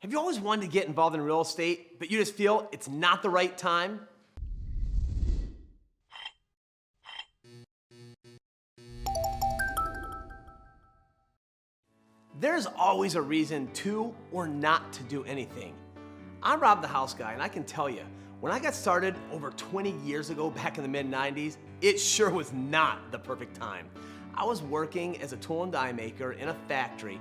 Have you always wanted to get involved in real estate, but you just feel it's not the right time? There's always a reason to or not to do anything. I'm Rob the House Guy, and I can tell you, when I got started over 20 years ago back in the mid-90s, it sure was not the perfect time. I was working as a tool and die maker in a factory,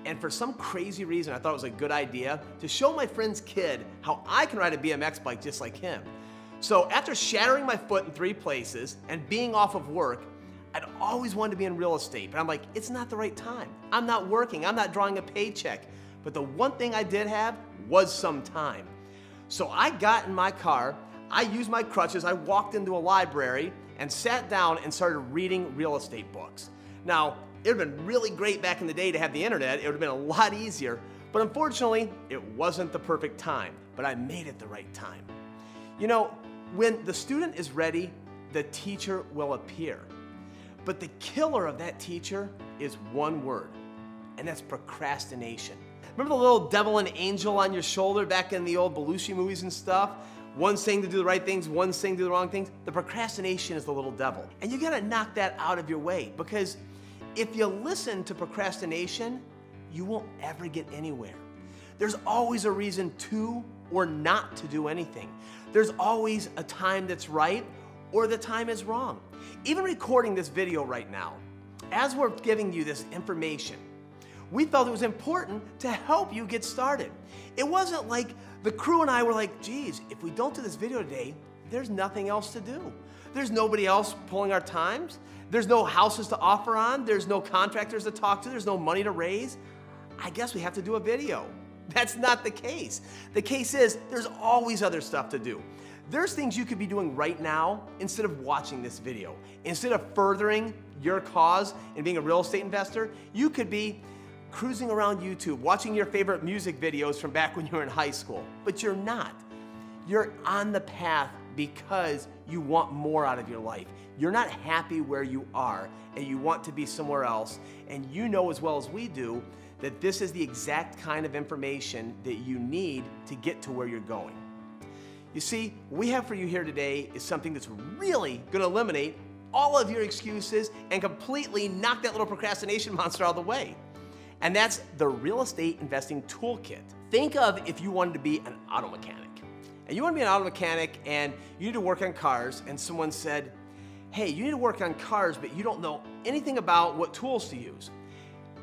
and for some crazy reason, I thought it was a good idea to show my friend's kid how I can ride a BMX bike just like him. So after shattering my foot in 3 places and being off of work, I'd always wanted to be in real estate, but I'm like, it's not the right time. I'm not working, I'm not drawing a paycheck. But the one thing I did have was some time. So I got in my car, I used my crutches, I walked into a library and sat down and started reading real estate books. Now, it would have been really great back in the day to have the internet. It would have been a lot easier, but unfortunately, it wasn't the perfect time, but I made it the right time. You know, when the student is ready, the teacher will appear. But the killer of that teacher is one word, and that's procrastination. Remember the little devil and angel on your shoulder back in the old Belushi movies and stuff? One saying to do the right things, one saying to do the wrong things. The procrastination is the little devil. And you gotta knock that out of your way, because if you listen to procrastination, you won't ever get anywhere. There's always a reason to or not to do anything. There's always a time that's right or the time is wrong. Even recording this video right now, as we're giving you this information, we felt it was important to help you get started. It wasn't like the crew and I were like, geez, if we don't do this video today, there's nothing else to do. There's nobody else pulling our times. There's no houses to offer on. There's no contractors to talk to. There's no money to raise. I guess we have to do a video. That's not the case. The case is there's always other stuff to do. There's things you could be doing right now instead of watching this video. Instead of furthering your cause and being a real estate investor, you could be cruising around YouTube, watching your favorite music videos from back when you were in high school. But you're not. You're on the path because you want more out of your life. You're not happy where you are and you want to be somewhere else. And you know as well as we do that this is the exact kind of information that you need to get to where you're going. You see, what we have for you here today is something that's really gonna eliminate all of your excuses and completely knock that little procrastination monster out of the way. And that's the Real Estate Investing Toolkit. Think of if you wanted to be an auto mechanic. And you want to be an auto mechanic and you need to work on cars, and someone said, hey, you need to work on cars, but you don't know anything about what tools to use.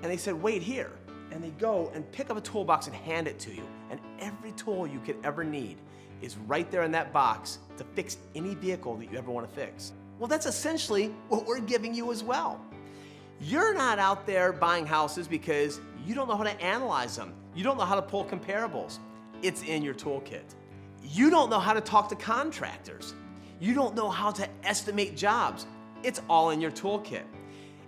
And they said, wait here. And they go and pick up a toolbox and hand it to you. And every tool you could ever need is right there in that box to fix any vehicle that you ever want to fix. Well, that's essentially what we're giving you as well. You're not out there buying houses because you don't know how to analyze them. You don't know how to pull comparables. It's in your toolkit. You don't know how to talk to contractors. You don't know how to estimate jobs. It's all in your toolkit.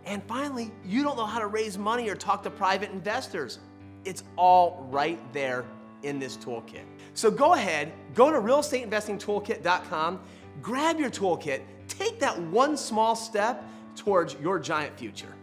And finally, you don't know how to raise money or talk to private investors. It's all right there in this toolkit. So go ahead, go to realestateinvestingtoolkit.com, grab your toolkit, take that one small step towards your giant future.